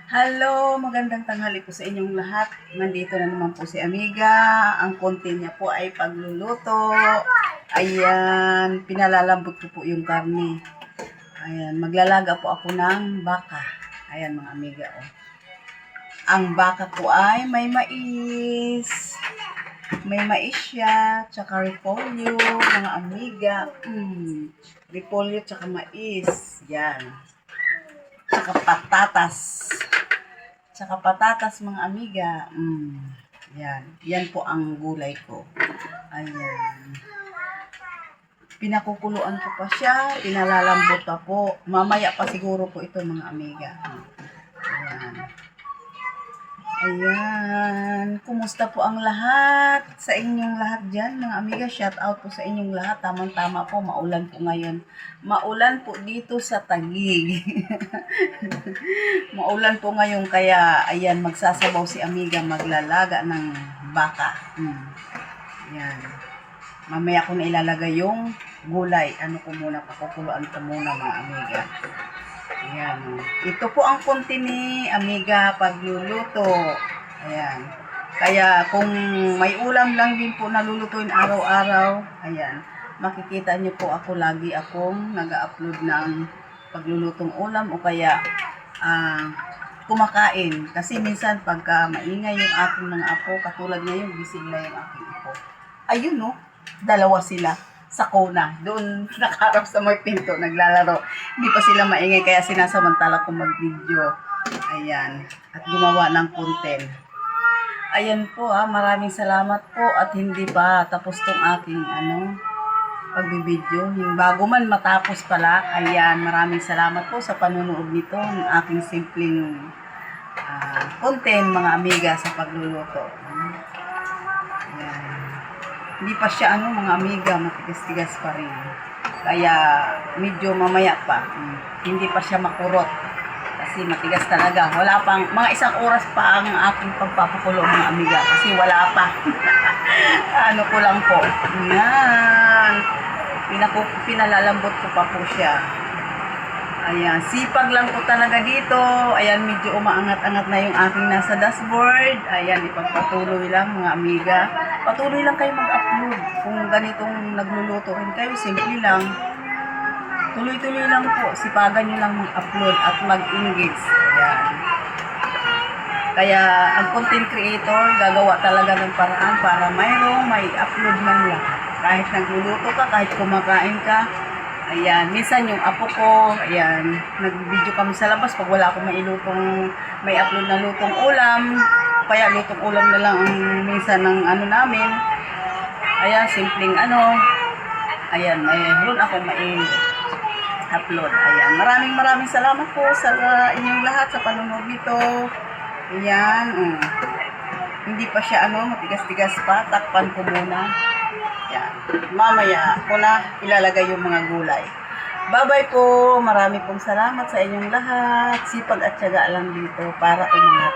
Hello, magandang tanghali po sa inyong lahat. Nandito na naman po si Amiga. Ang content niya po ay pagluluto. Ayan, pinalalambot ko po yung karne. Ayan, maglalaga po ako ng baka. Ayan mga amiga. Oh. Ang baka po ay may mais. May mais siya, tsaka repolyo, mga amiga. Repolyo tsaka mais. Yan. Tsaka patatas. Tsaka patatas mga amiga. Yan. Yan po ang gulay ko. Ayan. Pinakukuluan ko pa siya. Pinalalambot pa po. Mamaya pa siguro po ito mga amiga. Ayan. Ayan. Kumusta po ang lahat? Sa inyong lahat dyan mga amiga. Shout out po sa inyong lahat. Tamang-tama po. Maulan po ngayon. Maulan po dito sa Taguig. Maulan po ngayon kaya ayan magsasabaw si Amiga maglalaga ng baka. Ayan. Mamaya ko na ilalagay yung gulay. Ano ko muna, pakukuluan ko muna mga amiga. Ayan. Ito po ang konti ni Amiga pagluluto. Ayan. Kaya kung may ulam lang din po nalulutuin araw-araw, ayan. Makikita niyo po ako lagi akong nag-upload ng paglulutong ulam o kaya kumakain. Kasi minsan pagka maingay yung aking mga apo, katulad ngayon, gising na yung aking apo. Ayun no, dalawa sila sa kona. Doon nakaharap sa may pinto, naglalaro. Hindi pa sila maingay kaya sinasamantala ko mag-video. Ayan. At gumawa ng content. Ayan po maraming salamat po at hindi pa tapos tong aking pagbibideo. Yung bago man matapos pala, ayan, maraming salamat po sa panunood nito ng aking simpleng content mga amiga sa pagluluto. Ayan. Hindi pa siya mga amiga, matigas-tigas pa rin. Kaya medyo mamaya pa, hindi pa siya makurot. Kasi matigas talaga. Wala pang, mga isang oras pa ang aking pagpapakulo mga amiga. Kasi wala pa. Ano ko lang po. Ayan. Pinalalambot ko pa po siya. Ayan. Sipag lang po talaga dito. Ayan. Medyo umaangat-angat na yung aking nasa dashboard. Ayan. Ipagpatuloy lang mga amiga. Patuloy lang kayo mag-upload. Kung ganitong nagluluto rin kayo, simple lang. Tuloy-tuloy lang po. Sipagan nyo lang mag-upload at mag-engage. Ayan. Kaya, ang content creator, gagawa talaga ng paraan para may upload man lang. Kahit nagluluto ka, kahit kumakain ka. Ayan. Minsan yung apo ko, ayan, nag-video kami sa labas pag wala akong may upload na lutong ulam. Kaya lutong ulam na lang ang minsan ng namin. Ayan, simpleng ayan, mayroon ako upload. Ayan. Maraming salamat po sa inyong lahat sa panonood nito. Ayan. Hindi pa siya matigas-tigas pa. Takpan ko muna. Ayan. Mamaya ko na ilalagay yung mga gulay. Bye-bye po. Marami pong salamat sa inyong lahat. Sipag at tiyaga lang dito para umangat.